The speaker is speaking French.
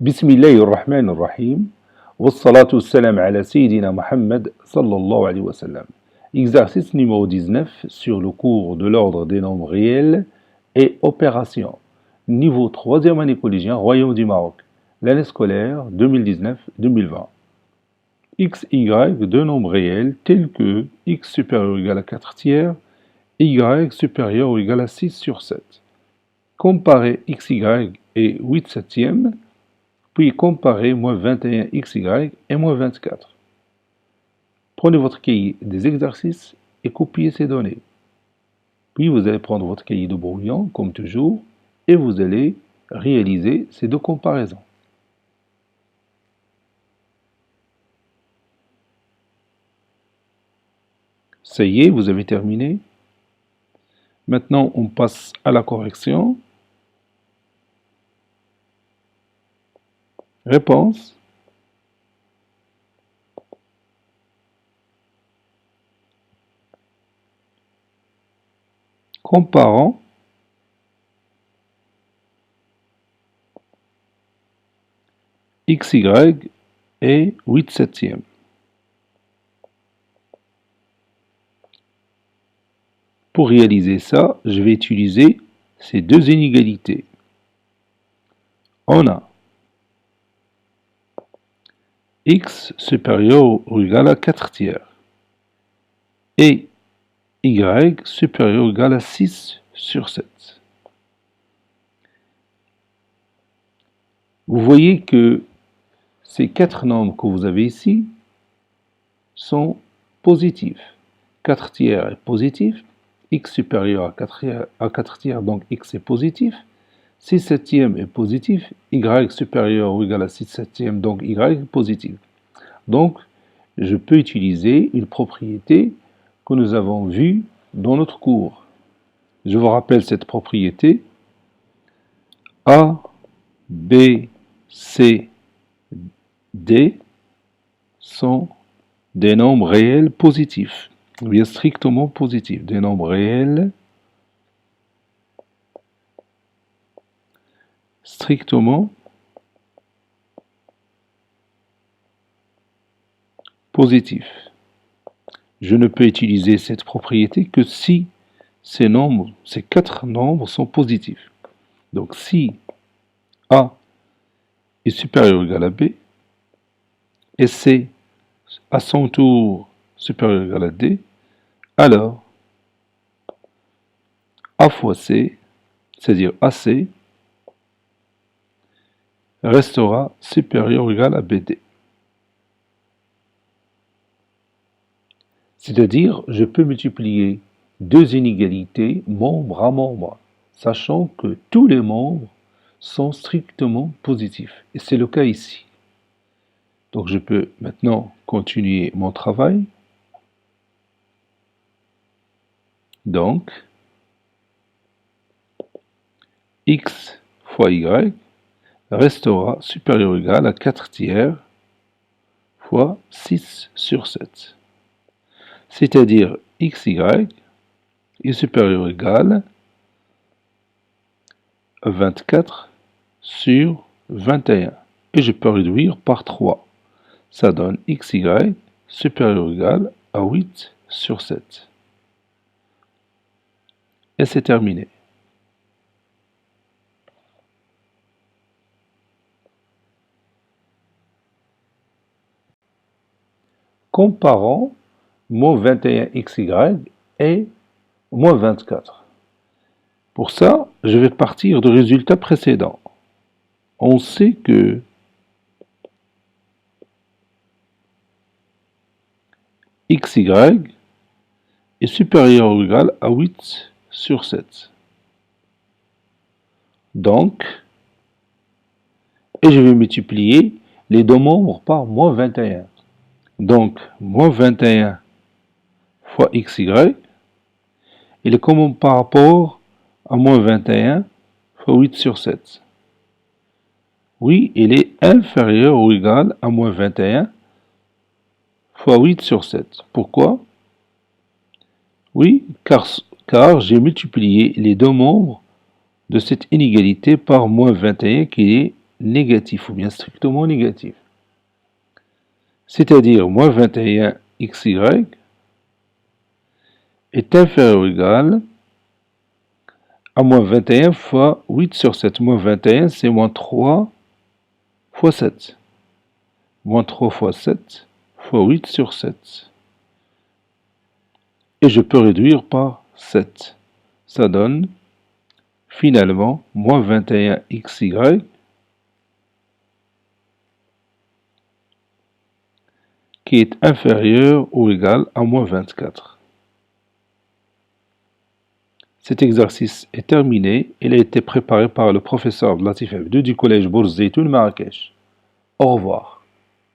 بسم الله الرحمن الرحيم والصلاة والسلام على سيدنا Mohammed sallallahu alayhi wa sallam. Exercice numéro 19 sur le cours de l'ordre des nombres réels et opérations. Niveau 3e année collégien, Royaume du Maroc. L'année scolaire 2019-2020. X, Y, deux nombres réels tels que X supérieur ou égal à 4 tiers, Y supérieur ou égal à 6 sur 7. Comparez X, Y et 8 septièmes, puis comparez moins 21xy et moins 24. Prenez votre cahier des exercices et copiez ces données. Puis vous allez prendre votre cahier de brouillon, comme toujours, et vous allez réaliser ces deux comparaisons. Ça y est, vous avez terminé. Maintenant, on passe à la correction. Réponse. Comparons xy et 8 septièmes. Pour réaliser ça, je vais utiliser ces deux inégalités. On a x supérieur ou égal à 4 tiers et y supérieur ou égal à 6 sur 7. Vous voyez que ces quatre nombres que vous avez ici sont positifs. 4 tiers est positif, x supérieur à 4 tiers, donc x est positif. 6 septièmes est positif, y supérieur ou égal à 6 septièmes, donc y est positif. Donc, je peux utiliser une propriété que nous avons vue dans notre cours. Je vous rappelle cette propriété. A, B, C, D sont des nombres réels positifs, ou bien strictement positifs, des nombres réels strictement positifs. Je ne peux utiliser cette propriété que si ces quatre nombres sont positifs. Donc si A est supérieur ou égal à B, et C à son tour supérieur ou égal à D, alors A fois C, c'est-à-dire AC, restera supérieur ou égal à BD. C'est-à-dire, je peux multiplier deux inégalités membre à membre, sachant que tous les membres sont strictement positifs. Et c'est le cas ici. Donc je peux maintenant continuer mon travail. Donc, x fois y restera supérieur ou égal à 4 tiers fois 6 sur 7. C'est-à-dire xy est supérieur ou égal à 24 sur 21. Et je peux réduire par 3. Ça donne xy supérieur ou égal à 8 sur 7. Et c'est terminé. Comparons moins 21xy et moins 24. Pour ça, je vais partir du résultat précédent. On sait que xy est supérieur ou égal à 8 sur 7. Donc, et je vais multiplier les deux membres par moins 21. Donc, moins 21 fois xy, il est comment par rapport à moins 21 fois 8 sur 7. Oui, il est inférieur ou égal à moins 21 fois 8 sur 7. Pourquoi? Oui, car j'ai multiplié les deux membres de cette inégalité par moins 21 qui est négatif ou bien strictement négatif. C'est-à-dire moins 21xy est inférieur ou égal à moins 21 fois 8 sur 7. Moins 21, c'est moins 3 fois 7. Moins 3 fois 7 fois 8 sur 7. Et je peux réduire par 7. Ça donne finalement moins 21xy qui est inférieur ou égal à moins 24. Cet exercice est terminé. Il a été préparé par le professeur Abdelatif Abdou du collège Bourz Zeytoun Marrakech. Au revoir.